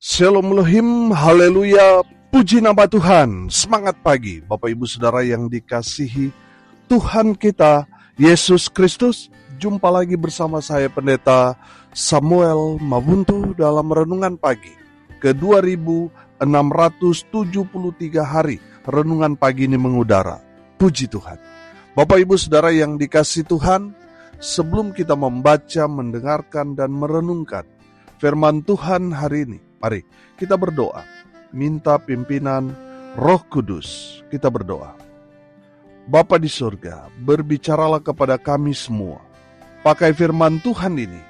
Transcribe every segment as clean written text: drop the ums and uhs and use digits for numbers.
Shalom Elohim, haleluya, puji nama Tuhan. Semangat pagi Bapak Ibu Saudara yang dikasihi Tuhan kita Yesus Kristus. Jumpa lagi bersama saya Pendeta Samuel Mabuntu dalam Renungan Pagi ke 2673 hari. Renungan pagi ini mengudara. Puji Tuhan. Bapak Ibu Saudara yang dikasihi Tuhan, sebelum kita membaca, mendengarkan dan merenungkan firman Tuhan hari ini, mari kita berdoa, minta pimpinan Roh Kudus. Kita berdoa. Bapa di surga, berbicaralah kepada kami semua. Pakai firman Tuhan ini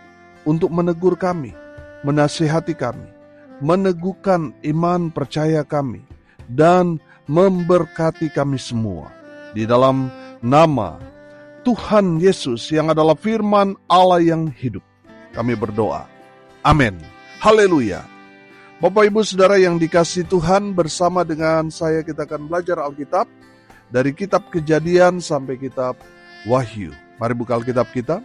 untuk menegur kami, menasihati kami, meneguhkan iman percaya kami, dan memberkati kami semua. Di dalam nama Tuhan Yesus yang adalah firman Allah yang hidup, kami berdoa. Amin. Haleluya. Bapak Ibu Saudara yang dikasihi Tuhan, bersama dengan saya kita akan belajar Alkitab dari kitab Kejadian sampai kitab Wahyu. Mari buka Alkitab kita.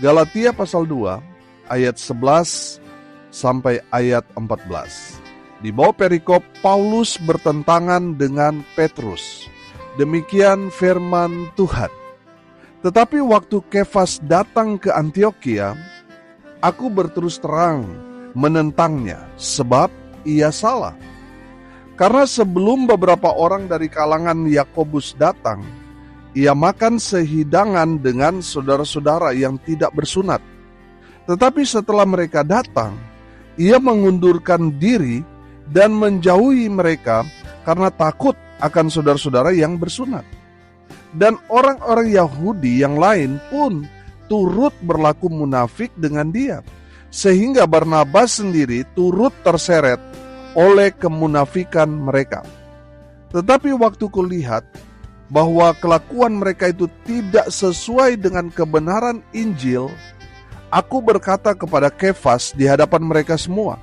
Galatia pasal 2 ayat 11 sampai ayat 14. Di bawah perikop Paulus bertentangan dengan Petrus. Demikian firman Tuhan. Tetapi waktu Kefas datang ke Antiokhia, aku berterus terang menentangnya, sebab ia salah. Karena sebelum beberapa orang dari kalangan Yakobus datang, ia makan sehidangan dengan saudara-saudara yang tidak bersunat. Tetapi setelah mereka datang, ia mengundurkan diri dan menjauhi mereka karena takut akan saudara-saudara yang bersunat. Dan orang-orang Yahudi yang lain pun turut berlaku munafik dengan dia, sehingga Barnabas sendiri turut terseret oleh kemunafikan mereka. Tetapi waktu kulihat bahwa kelakuan mereka itu tidak sesuai dengan kebenaran Injil, aku berkata kepada Kefas di hadapan mereka semua,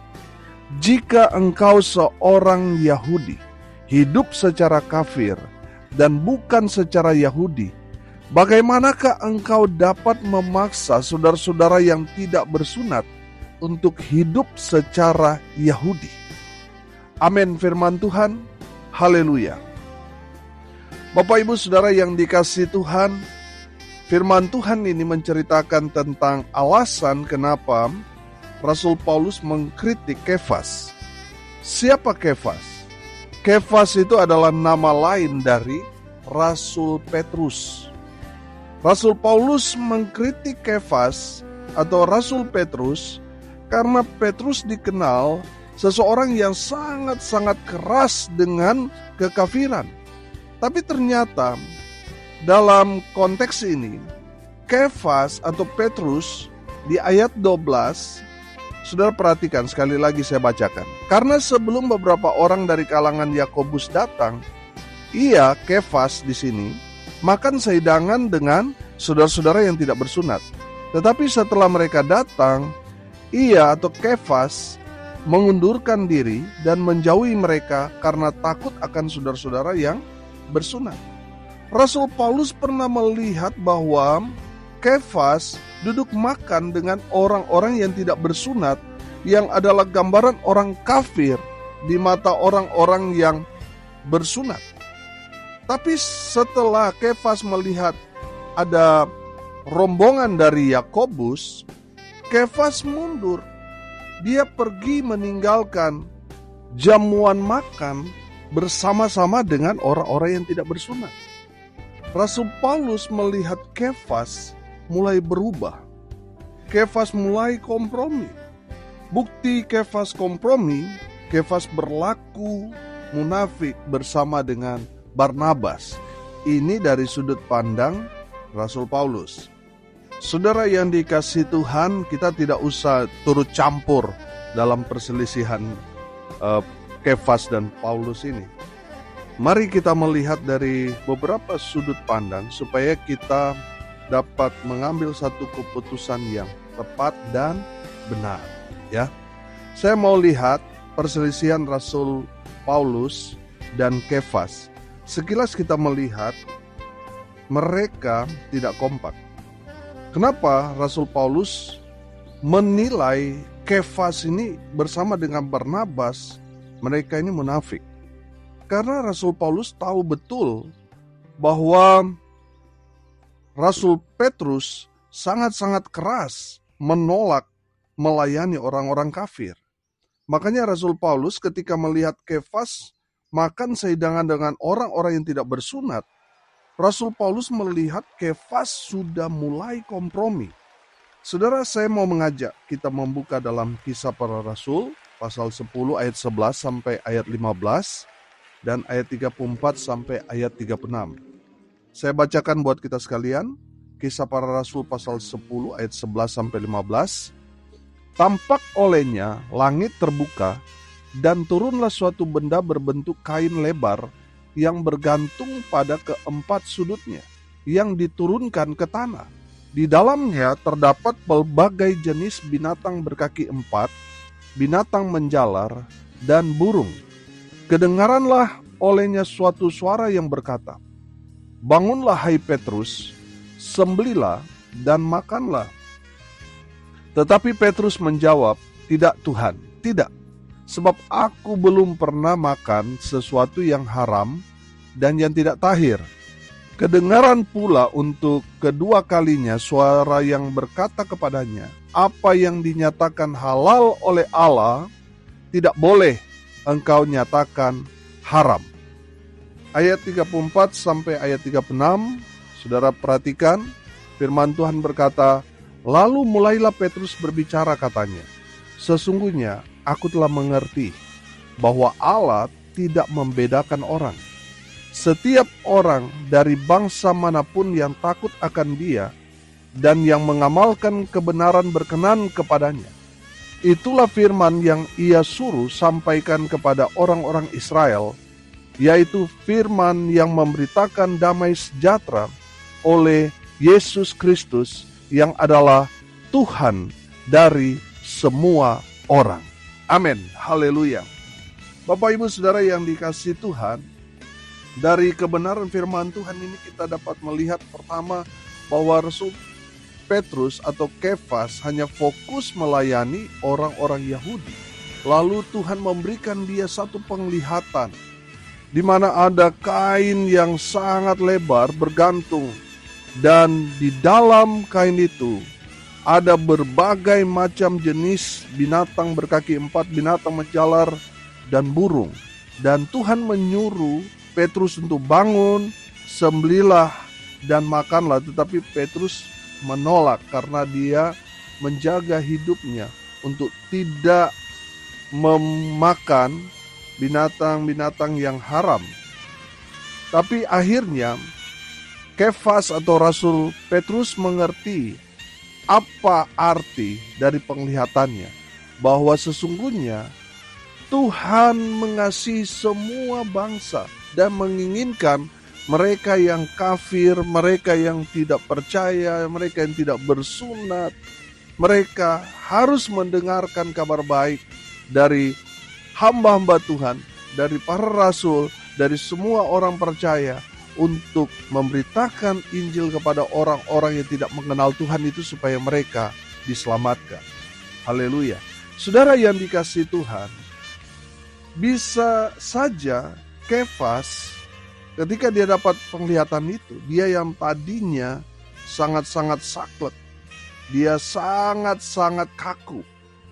jika engkau seorang Yahudi, hidup secara kafir dan bukan secara Yahudi, bagaimanakah engkau dapat memaksa saudara-saudara yang tidak bersunat untuk hidup secara Yahudi? Amin firman Tuhan. Haleluya. Bapak Ibu Saudara yang dikasihi Tuhan, firman Tuhan ini menceritakan tentang alasan kenapa Rasul Paulus mengkritik Kefas. Siapa Kefas? Kefas itu adalah nama lain dari Rasul Petrus. Rasul Paulus mengkritik Kefas atau Rasul Petrus karena Petrus dikenal seseorang yang sangat-sangat keras dengan kekafiran. Tapi ternyata dalam konteks ini, Kefas atau Petrus di ayat 12, saudara perhatikan sekali lagi saya bacakan. Karena sebelum beberapa orang dari kalangan Yakobus datang, ia, Kefas di sini, makan sehidangan dengan saudara-saudara yang tidak bersunat. Tetapi setelah mereka datang, ia atau Kefas mengundurkan diri dan menjauhi mereka karena takut akan saudara-saudara yang bersunat. Rasul Paulus pernah melihat bahwa Kefas duduk makan dengan orang-orang yang tidak bersunat, yang adalah gambaran orang kafir di mata orang-orang yang bersunat. Tapi setelah Kefas melihat ada rombongan dari Yakobus, Kefas mundur. Dia pergi meninggalkan jamuan makan bersama-sama dengan orang-orang yang tidak bersunat. Rasul Paulus melihat Kefas mulai berubah. Kefas mulai kompromi. Bukti Kefas kompromi, Kefas berlaku munafik bersama dengan Barnabas. Ini dari sudut pandang Rasul Paulus. Saudara yang dikasihi Tuhan, kita tidak usah turut campur dalam perselisihan Kefas dan Paulus ini. Mari kita melihat dari beberapa sudut pandang supaya kita dapat mengambil satu keputusan yang tepat dan benar. Ya, saya mau lihat perselisihan Rasul Paulus dan Kefas. Sekilas kita melihat mereka tidak kompak. Kenapa Rasul Paulus menilai Kefas ini bersama dengan Barnabas, mereka ini munafik. Karena Rasul Paulus tahu betul bahwa Rasul Petrus sangat-sangat keras menolak melayani orang-orang kafir. Makanya Rasul Paulus ketika melihat Kefas makan sehidangan dengan orang-orang yang tidak bersunat, Rasul Paulus melihat Kefas sudah mulai kompromi. Saudara, saya mau mengajak kita membuka dalam Kisah Para Rasul pasal 10 ayat 11 sampai ayat 15 dan ayat 34 sampai ayat 36. Saya bacakan buat kita sekalian, Kisah Para Rasul pasal 10 ayat 11 sampai 15. Tampak olehnya langit terbuka, dan turunlah suatu benda berbentuk kain lebar yang bergantung pada keempat sudutnya, yang diturunkan ke tanah. Di dalamnya terdapat pelbagai jenis binatang berkaki empat, binatang menjalar, dan burung. Kedengaranlah olehnya suatu suara yang berkata, "Bangunlah hai Petrus, sembelilah dan makanlah." Tetapi Petrus menjawab, "Tidak Tuhan, tidak. Sebab aku belum pernah makan sesuatu yang haram dan yang tidak tahir." Kedengaran pula untuk kedua kalinya suara yang berkata kepadanya, "Apa yang dinyatakan halal oleh Allah, tidak boleh engkau nyatakan haram." Ayat 34 sampai ayat 36, saudara perhatikan, firman Tuhan berkata, "Lalu mulailah Petrus berbicara, katanya, 'Sesungguhnya aku telah mengerti bahwa Allah tidak membedakan orang. Setiap orang dari bangsa manapun yang takut akan Dia dan yang mengamalkan kebenaran berkenan kepadanya. Itulah firman yang Ia suruh sampaikan kepada orang-orang Israel, yaitu firman yang memberitakan damai sejahtera oleh Yesus Kristus, yang adalah Tuhan dari semua orang.'" Amin. Haleluya. Bapak Ibu Saudara yang dikasihi Tuhan, dari kebenaran firman Tuhan ini kita dapat melihat pertama bahwa Rasul Petrus atau Kefas hanya fokus melayani orang-orang Yahudi. Lalu Tuhan memberikan dia satu penglihatan di mana ada kain yang sangat lebar bergantung, dan di dalam kain itu ada berbagai macam jenis binatang berkaki empat, binatang menjalar, dan burung. Dan Tuhan menyuruh Petrus untuk bangun, sembelilah dan makanlah. Tetapi Petrus menolak karena dia menjaga hidupnya untuk tidak memakan binatang-binatang yang haram. Tapi akhirnya Kefas atau Rasul Petrus mengerti apa arti dari penglihatannya, bahwa sesungguhnya Tuhan mengasihi semua bangsa dan menginginkan mereka yang kafir, mereka yang tidak percaya, mereka yang tidak bersunat, mereka harus mendengarkan kabar baik dari hamba-hamba Tuhan, dari para rasul, dari semua orang percaya, untuk memberitakan Injil kepada orang-orang yang tidak mengenal Tuhan itu supaya mereka diselamatkan. Haleluya. Saudara yang dikasihi Tuhan, bisa saja Kefas ketika dia dapat penglihatan itu, dia yang tadinya sangat-sangat saklek, dia sangat-sangat kaku,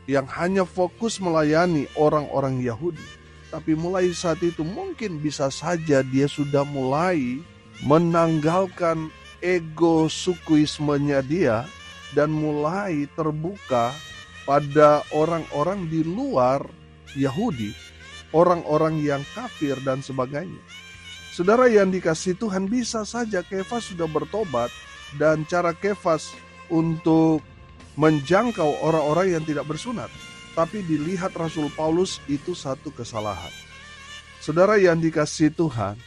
yang hanya fokus melayani orang-orang Yahudi. Tapi mulai saat itu mungkin bisa saja dia sudah mulai menanggalkan ego sukuismenya dia dan mulai terbuka pada orang-orang di luar Yahudi, orang-orang yang kafir dan sebagainya. Saudara yang dikasihi Tuhan, bisa saja Kefas sudah bertobat, dan cara Kefas untuk menjangkau orang-orang yang tidak bersunat. Tapi dilihat Rasul Paulus itu satu kesalahan. Saudara yang dikasihi Tuhan,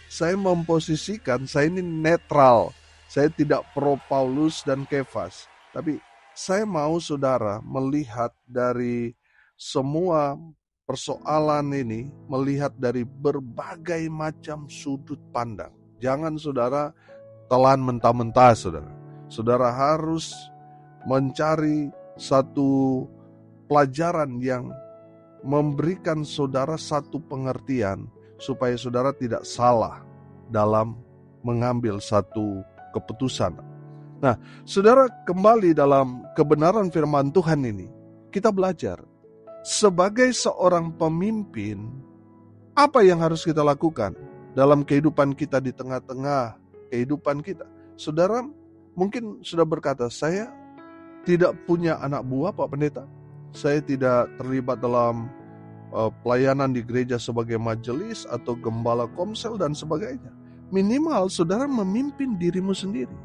saya memposisikan, saya ini netral. Saya tidak pro Paulus dan Kefas. Tapi saya mau saudara melihat dari semua persoalan ini, melihat dari berbagai macam sudut pandang. Jangan saudara telan mentah-mentah, saudara. Saudara harus mencari satu pelajaran yang memberikan saudara satu pengertian supaya saudara tidak salah dalam mengambil satu keputusan. Nah, saudara, kembali dalam kebenaran firman Tuhan ini, kita belajar sebagai seorang pemimpin, apa yang harus kita lakukan dalam kehidupan kita di tengah-tengah kehidupan kita. Saudara mungkin sudah berkata, saya tidak punya anak buah Pak Pendeta, saya tidak terlibat dalam pelayanan di gereja sebagai majelis atau gembala komsel dan sebagainya. Minimal saudara memimpin dirimu sendiri.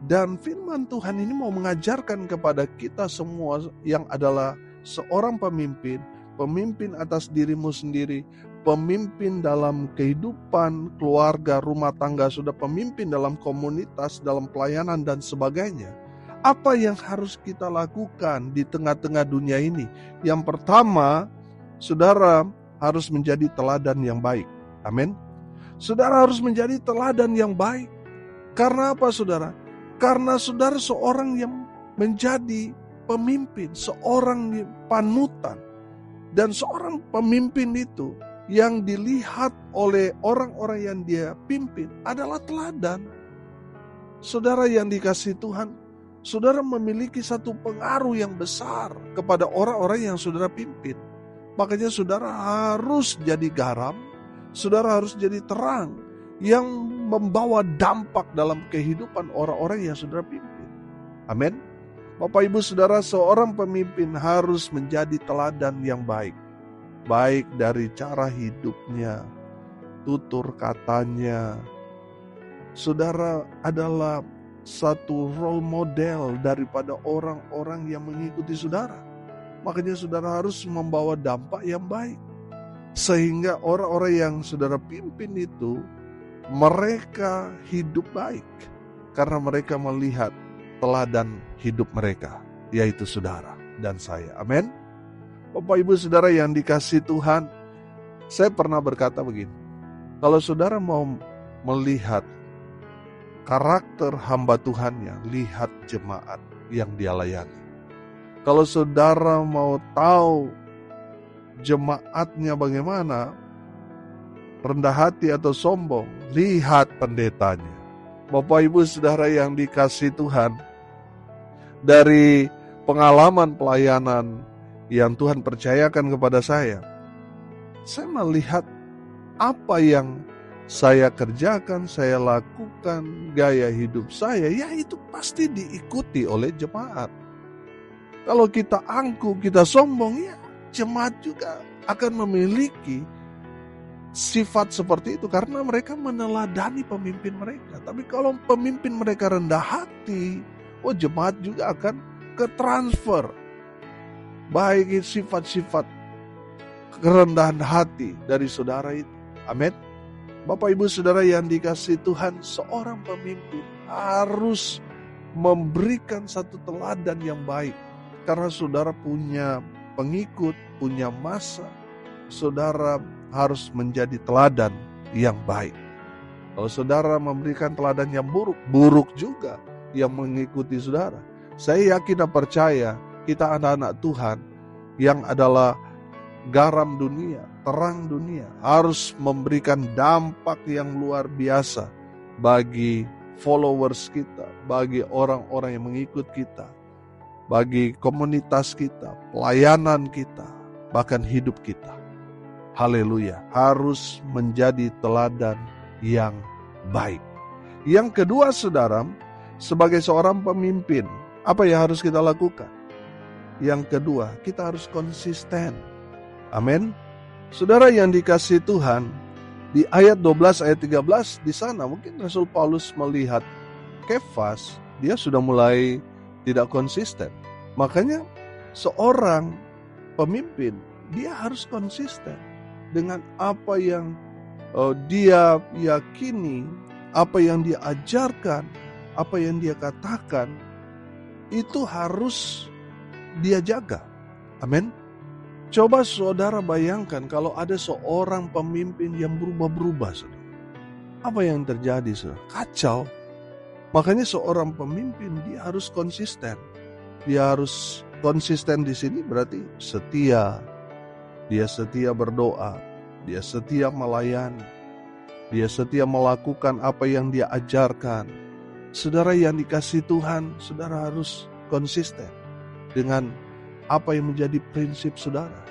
Dan firman Tuhan ini mau mengajarkan kepada kita semua yang adalah seorang pemimpin, pemimpin atas dirimu sendiri, pemimpin dalam kehidupan keluarga, rumah tangga, sudah pemimpin dalam komunitas, dalam pelayanan dan sebagainya. Apa yang harus kita lakukan di tengah-tengah dunia ini? Yang pertama, saudara harus menjadi teladan yang baik. Amin. Saudara harus menjadi teladan yang baik. Karena apa, saudara? Karena saudara seorang yang menjadi pemimpin, seorang panutan. Dan seorang pemimpin itu yang dilihat oleh orang-orang yang dia pimpin adalah teladan. Saudara yang dikasihi Tuhan, saudara memiliki satu pengaruh yang besar kepada orang-orang yang saudara pimpin. Makanya saudara harus jadi garam, saudara harus jadi terang yang membawa dampak dalam kehidupan orang-orang yang saudara pimpin. Amin. Bapak Ibu Saudara, seorang pemimpin harus menjadi teladan yang baik. Baik dari cara hidupnya, tutur katanya. Saudara adalah satu role model daripada orang-orang yang mengikuti saudara. Makanya saudara harus membawa dampak yang baik. Sehingga orang-orang yang saudara pimpin itu, mereka hidup baik. Karena mereka melihat teladan hidup mereka, yaitu saudara dan saya. Amin. Bapak Ibu Saudara yang dikasihi Tuhan, saya pernah berkata begini, kalau saudara mau melihat karakter hamba Tuhannya, lihat jemaat yang dia layani. Kalau saudara mau tahu jemaatnya bagaimana, rendah hati atau sombong, lihat pendetanya. Bapak Ibu Saudara yang dikasihi Tuhan, dari pengalaman pelayanan yang Tuhan percayakan kepada saya melihat apa yang saya kerjakan, saya lakukan, gaya hidup saya, ya itu pasti diikuti oleh jemaat. Kalau kita angkuh, kita sombong, ya jemaat juga akan memiliki sifat seperti itu karena mereka meneladani pemimpin mereka. Tapi kalau pemimpin mereka rendah hati, jemaat juga akan ketransfer baik sifat-sifat kerendahan hati dari saudara itu. Amin. Bapak Ibu Saudara yang dikasihi Tuhan, seorang pemimpin harus memberikan satu teladan yang baik. Karena saudara punya pengikut, punya massa, saudara harus menjadi teladan yang baik. Kalau saudara memberikan teladan yang buruk, buruk juga yang mengikuti saudara. Saya yakin dan percaya kita anak-anak Tuhan yang adalah garam dunia, terang dunia, harus memberikan dampak yang luar biasa bagi followers kita, bagi orang-orang yang mengikut kita, bagi komunitas kita, pelayanan kita, bahkan hidup kita. Haleluya, harus menjadi teladan yang baik. Yang kedua, saudara, sebagai seorang pemimpin, apa yang harus kita lakukan? Yang kedua, kita harus konsisten. Amin. Saudara yang dikasihi Tuhan, di ayat 12, ayat 13, di sana mungkin Rasul Paulus melihat Kefas, dia sudah mulai tidak konsisten. Makanya seorang pemimpin, dia harus konsisten dengan apa yang dia yakini, apa yang dia ajarkan, apa yang dia katakan, itu harus dia jaga. Amin. Coba saudara bayangkan kalau ada seorang pemimpin yang berubah-berubah, saudara. Apa yang terjadi, saudara? Kacau. Makanya seorang pemimpin dia harus konsisten. Dia harus konsisten di sini berarti setia. Dia setia berdoa, dia setia melayani, dia setia melakukan apa yang dia ajarkan. Saudara yang dikasihi Tuhan, saudara harus konsisten dengan apa yang menjadi prinsip saudara.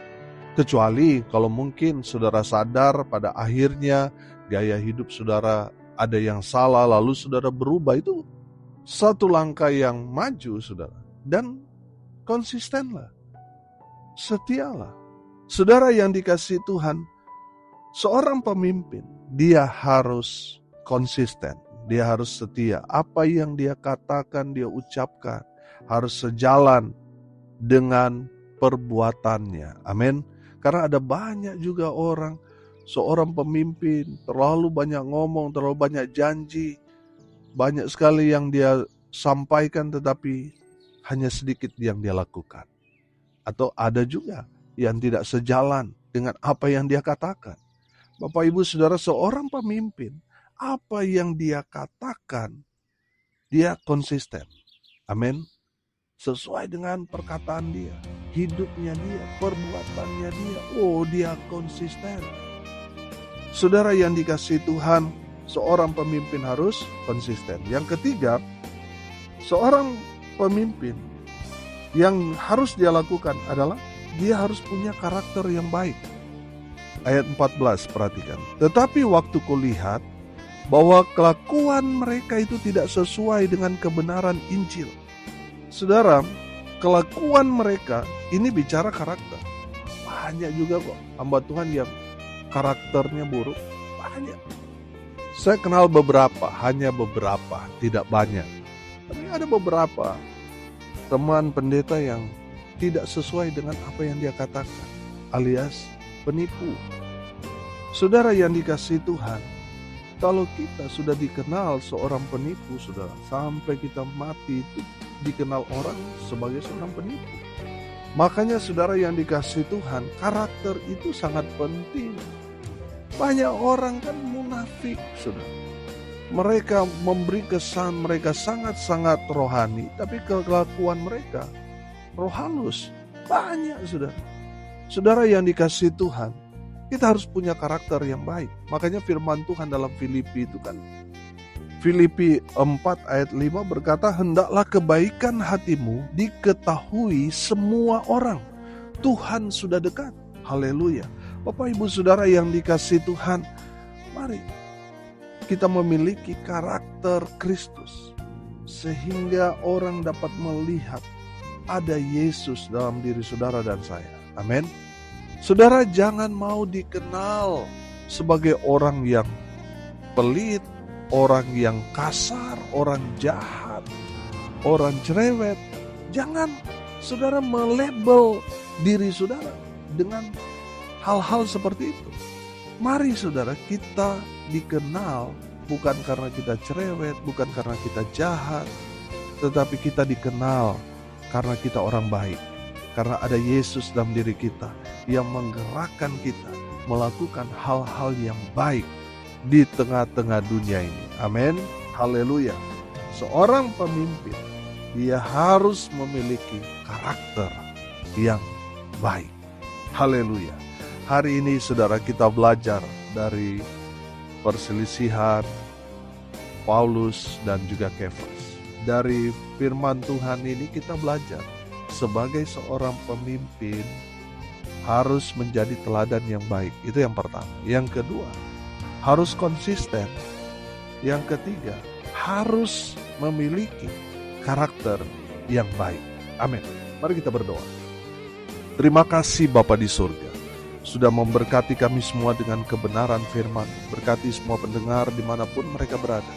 Kecuali kalau mungkin saudara sadar pada akhirnya gaya hidup saudara ada yang salah, lalu saudara berubah, itu satu langkah yang maju saudara. Dan konsistenlah, setialah. Saudara yang dikasihi Tuhan, seorang pemimpin, dia harus konsisten, dia harus setia. Apa yang dia katakan, dia ucapkan, harus sejalan dengan perbuatannya. Amin. Karena ada banyak juga orang, seorang pemimpin terlalu banyak ngomong, terlalu banyak janji, banyak sekali yang dia sampaikan tetapi hanya sedikit yang dia lakukan. Atau ada juga yang tidak sejalan dengan apa yang dia katakan. Bapak Ibu Saudara, seorang pemimpin, apa yang dia katakan, dia konsisten. Amin. Sesuai dengan perkataan dia, hidupnya dia, perbuatannya dia. Oh, dia konsisten. Saudara yang dikasihi Tuhan, seorang pemimpin harus konsisten. Yang ketiga, seorang pemimpin yang harus dia lakukan adalah dia harus punya karakter yang baik. Ayat 14, perhatikan. Tetapi waktu kulihat bahwa kelakuan mereka itu tidak sesuai dengan kebenaran Injil. Saudara, kelakuan mereka ini bicara karakter. Banyak juga kok hamba Tuhan yang karakternya buruk. Banyak. Saya kenal beberapa, hanya beberapa, tidak banyak. Tapi ada beberapa teman pendeta yang tidak sesuai dengan apa yang dia katakan, alias penipu. Saudara yang dikasihi Tuhan, kalau kita sudah dikenal seorang penipu, saudara, sampai kita mati itu dikenal orang sebagai seorang penipu. Makanya saudara yang dikasihi Tuhan, karakter itu sangat penting. Banyak orang kan munafik, saudara. Mereka memberi kesan mereka sangat-sangat rohani, tapi kelakuan mereka roh halus. Banyak saudara. Saudara yang dikasihi Tuhan, kita harus punya karakter yang baik. Makanya firman Tuhan dalam Filipi itu kan, Filipi 4 ayat 5 berkata, hendaklah kebaikan hatimu diketahui semua orang. Tuhan sudah dekat. Haleluya. Bapak Ibu Saudara yang dikasihi Tuhan, mari kita memiliki karakter Kristus sehingga orang dapat melihat ada Yesus dalam diri saudara dan saya. Amin. Saudara jangan mau dikenal sebagai orang yang pelit, orang yang kasar, orang jahat, orang cerewet. Jangan saudara melabel diri saudara dengan hal-hal seperti itu. Mari saudara kita dikenal bukan karena kita cerewet, bukan karena kita jahat, tetapi kita dikenal karena kita orang baik. Karena ada Yesus dalam diri kita yang menggerakkan kita melakukan hal-hal yang baik di tengah-tengah dunia ini. Amin. Haleluya. Seorang pemimpin, dia harus memiliki karakter yang baik. Haleluya. Hari ini saudara kita belajar dari perselisihan Paulus dan juga Kefas. Dari firman Tuhan ini kita belajar sebagai seorang pemimpin harus menjadi teladan yang baik. Itu yang pertama. Yang kedua, harus konsisten. Yang ketiga, harus memiliki karakter yang baik. Amin. Mari kita berdoa. Terima kasih Bapa di surga, sudah memberkati kami semua dengan kebenaran firman. Berkati semua pendengar dimanapun mereka berada.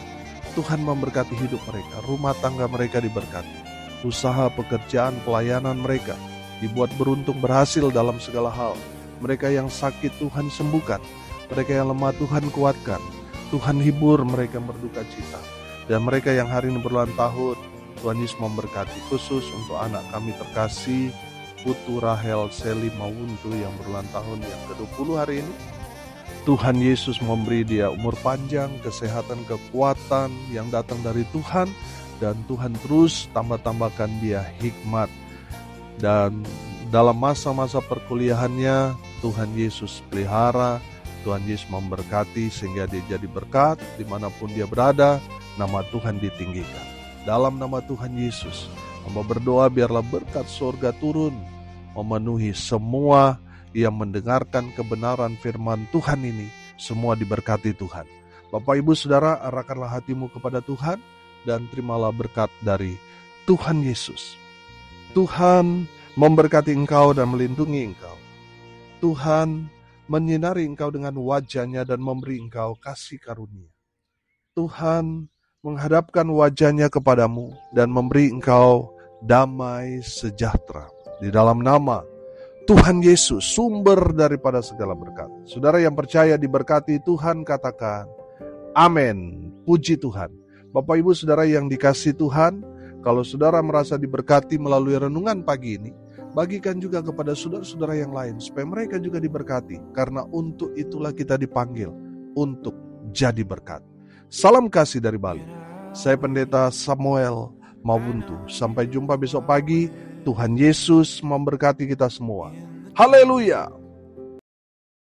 Tuhan memberkati hidup mereka, rumah tangga mereka diberkati, usaha, pekerjaan, pelayanan mereka dibuat beruntung, berhasil dalam segala hal. Mereka yang sakit Tuhan sembuhkan, mereka yang lemah Tuhan kuatkan, Tuhan hibur mereka berduka cita. Dan mereka yang hari ini berulang tahun, Tuhan Yesus memberkati, khusus untuk anak kami terkasih Putu Rahel Seli Mawuntu yang berulang tahun yang ke-20 hari ini. Tuhan Yesus memberi dia umur panjang, kesehatan, kekuatan yang datang dari Tuhan. Dan Tuhan terus tambah-tambahkan dia hikmat Dan dalam masa-masa perkuliahannya, Tuhan Yesus pelihara, Tuhan Yesus memberkati sehingga dia jadi berkat dimanapun dia berada, nama Tuhan ditinggikan. Dalam nama Tuhan Yesus, hamba berdoa biarlah berkat surga turun, memenuhi semua yang mendengarkan kebenaran firman Tuhan ini, semua diberkati Tuhan. Bapak Ibu Saudara, arahkanlah hatimu kepada Tuhan dan terimalah berkat dari Tuhan Yesus. Tuhan memberkati engkau dan melindungi engkau. Tuhan menyinari engkau dengan wajah-Nya dan memberi engkau kasih karunia. Tuhan menghadapkan wajah-Nya kepadamu dan memberi engkau damai sejahtera. Di dalam nama Tuhan Yesus, sumber daripada segala berkat. Saudara yang percaya diberkati Tuhan, katakan amin. Puji Tuhan. Bapak Ibu Saudara yang dikasihi Tuhan, kalau saudara merasa diberkati melalui renungan pagi ini, bagikan juga kepada saudara-saudara yang lain supaya mereka juga diberkati, karena untuk itulah kita dipanggil untuk jadi berkat. Salam kasih dari Bali. Saya Pendeta Samuel Mawuntu. Sampai jumpa besok pagi. Tuhan Yesus memberkati kita semua. Haleluya.